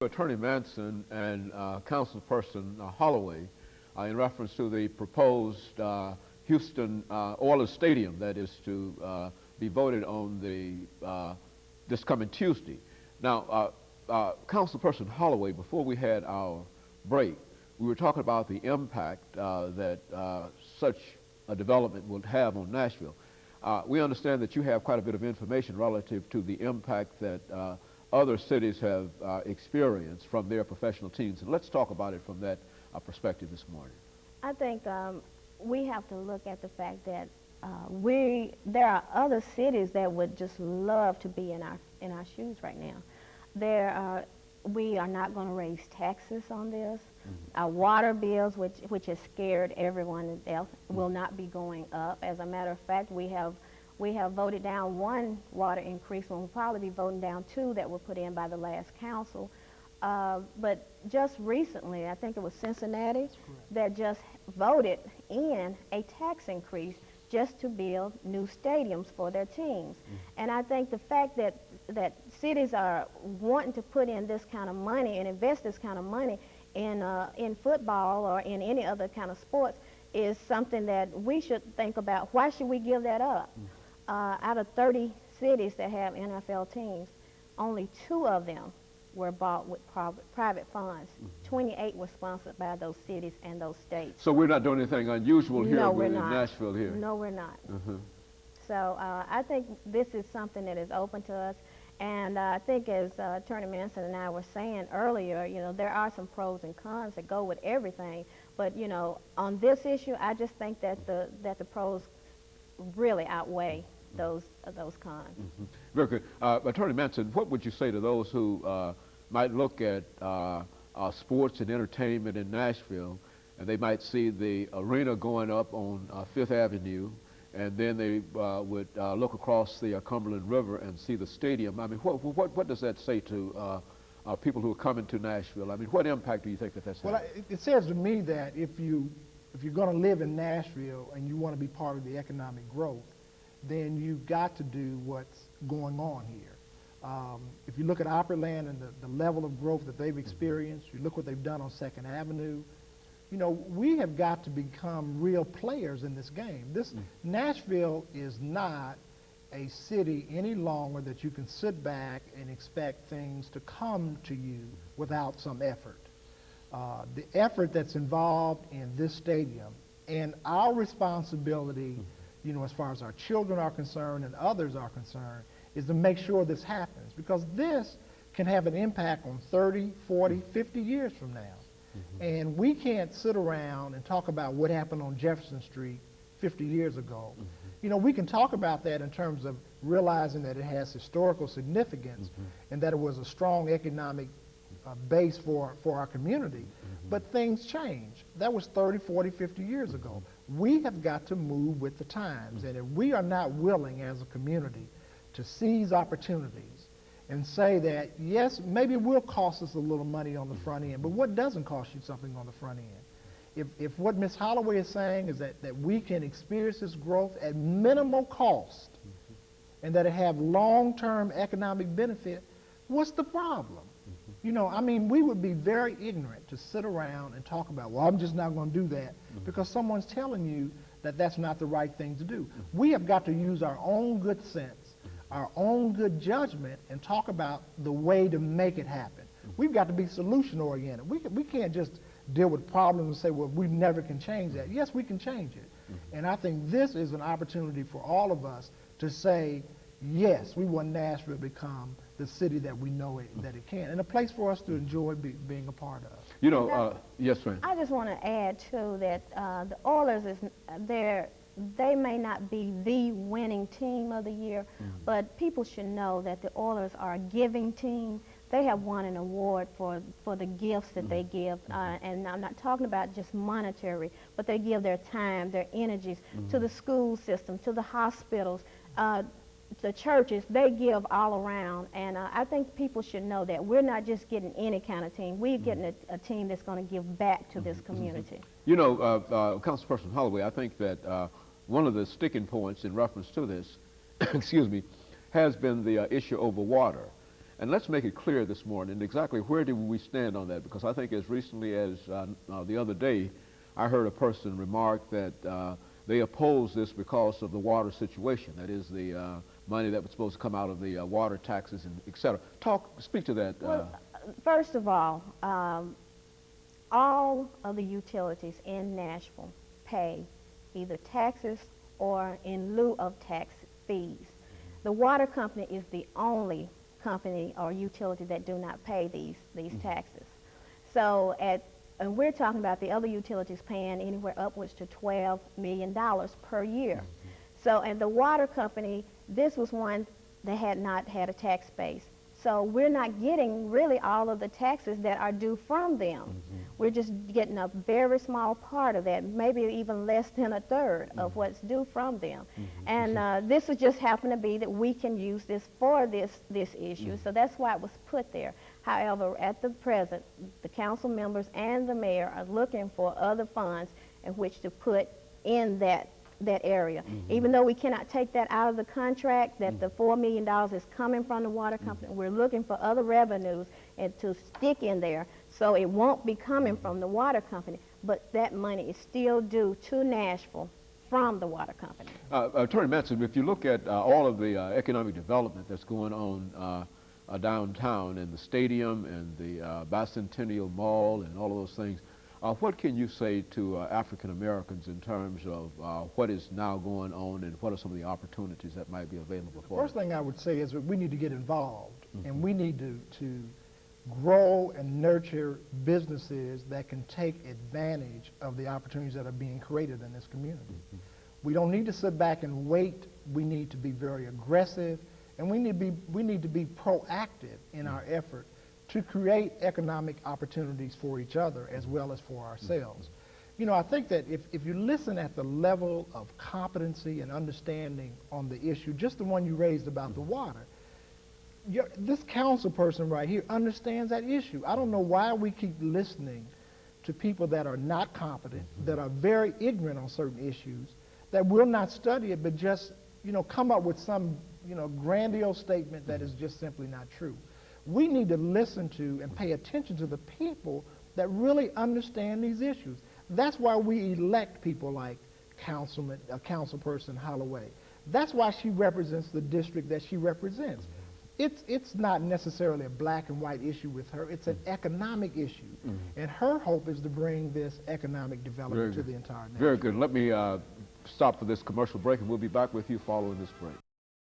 Attorney Manson and Councilperson Holloway in reference to the proposed Houston Oilers Stadium that is to be voted on this coming Tuesday. Now, Councilperson Holloway, before we had our break, we were talking about the impact that such a development would have on Nashville. We understand that you have quite a bit of information relative to the impact that other cities have experienced from their professional teams. And let's talk about it from that perspective this morning. I think we have to look at the fact that there are other cities that would just love to be in our shoes right now. We are not going to raise taxes on this. Our water bills, which has scared everyone else, will not be going up. As a matter of fact, we have voted down one water increase when we'll probably be voting down two that were put in by the last council. But just recently, I think it was Cincinnati that just voted in a tax increase just to build new stadiums for their teams. And I think the fact that cities are wanting to put in this kind of money and invest this kind of money in football or in any other kind of sports is something that we should think about. Why should we give that up? Out of 30 cities that have NFL teams, only 2 of them were bought with private funds. 28 were sponsored by those cities and those states. So we're not doing anything unusual here in Nashville here? No, we're not. So I think this is something that is open to us. And I think as Attorney Manson and I were saying earlier, you know, there are some pros and cons that go with everything. But, you know, on this issue, I just think that the pros really outweigh those cons. Very good. Attorney Manson, what would you say to those who might look at sports and entertainment in Nashville, and they might see the arena going up on 5th Avenue, and then they would look across the Cumberland River and see the stadium? I mean, what does that say to people who are coming to Nashville? I mean, what impact do you think that's having? Well, it says to me that if you're going to live in Nashville and you want to be part of the economic growth, then you've got to do what's going on here. If you look at Opryland and the level of growth that they've experienced, you look what they've done on 2nd Avenue, you know, we have got to become real players in this game. Nashville is not a city any longer that you can sit back and expect things to come to you without some effort. The effort that's involved in this stadium and our responsibility, you know, as far as our children are concerned and others are concerned, is to make sure this happens, because this can have an impact on 30, 40, 50 years from now. And we can't sit around and talk about what happened on Jefferson Street 50 years ago. You know, we can talk about that in terms of realizing that it has historical significance and that it was a strong economic base for our community. But things change. That was 30, 40, 50 years ago. We have got to move with the times. And if we are not willing as a community to seize opportunities and say that, yes, maybe it will cost us a little money on the front end, but what doesn't cost you something on the front end? If what Ms. Holloway is saying is that we can experience this growth at minimal cost and that it have long-term economic benefit, what's the problem? You know, I mean, we would be very ignorant to sit around and talk about, well, I'm just not going to do that because someone's telling you that that's not the right thing to do. We have got to use our own good sense, our own good judgment, and talk about the way to make it happen. We've got to be solution-oriented. We can't just deal with problems and say, well, we never can change that. Yes, we can change it. And I think this is an opportunity for all of us to say, yes, we want Nashville to become the city that we know that it can, and a place for us to enjoy being a part of. You know, yes, ma'am. I just want to add, too, that the Oilers, they may not be the winning team of the year, but people should know that the Oilers are a giving team. They have won an award for the gifts that they give, and I'm not talking about just monetary, but they give their time, their energies to the school system, to the hospitals, the churches. They give all around, and I think people should know that we're not just getting any kind of team. We're getting a team that's going to give back to this community. You know, Councilperson Holloway, I think that one of the sticking points in reference to this, excuse me, has been the issue over water. And let's make it clear this morning exactly where do we stand on that, because I think as recently as the other day, I heard a person remark that they oppose this because of the water situation. That is the money that was supposed to come out of the water taxes and et cetera. Speak to that. Well, first of all of the utilities in Nashville pay either taxes or in lieu of tax fees. The water company is the only company or utility that do not pay these taxes. So and we're talking about the other utilities paying anywhere upwards to $12 million per year. So, and the water company, this was one that had not had a tax base. So we're not getting really all of the taxes that are due from them. We're just getting a very small part of that, maybe even less than a third of what's due from them. And this would just happen to be that we can use this for this issue. So that's why it was put there. However, at the present, the council members and the mayor are looking for other funds in which to put in that area. Even though we cannot take that out of the contract, that the $4 million is coming from the water company, we're looking for other revenues and to stick in there so it won't be coming from the water company, but that money is still due to Nashville from the water company. Attorney Manson, if you look at all of the economic development that's going on downtown, and the stadium and the Bicentennial Mall and all of those things, what can you say to African Americans in terms of what is now going on and what are some of the opportunities that might be available for them? First thing I would say is that we need to get involved, and we need to grow and nurture businesses that can take advantage of the opportunities that are being created in this community. We don't need to sit back and wait. We need to be very aggressive, and we need to be proactive in our effort to create economic opportunities for each other as well as for ourselves. You know, I think that if you listen at the level of competency and understanding on the issue, just the one you raised about the water, this council person right here understands that issue. I don't know why we keep listening to people that are not competent, that are very ignorant on certain issues, that will not study it, but just, you know, come up with some, you know, grandiose statement that is just simply not true. We need to listen to and pay attention to the people that really understand these issues. That's why we elect people like Councilperson Holloway. That's why she represents the district that she represents. It's not necessarily a black and white issue with her. It's an economic issue. And her hope is to bring this economic development to the entire nation. Very good. Let me stop for this commercial break, and we'll be back with you following this break.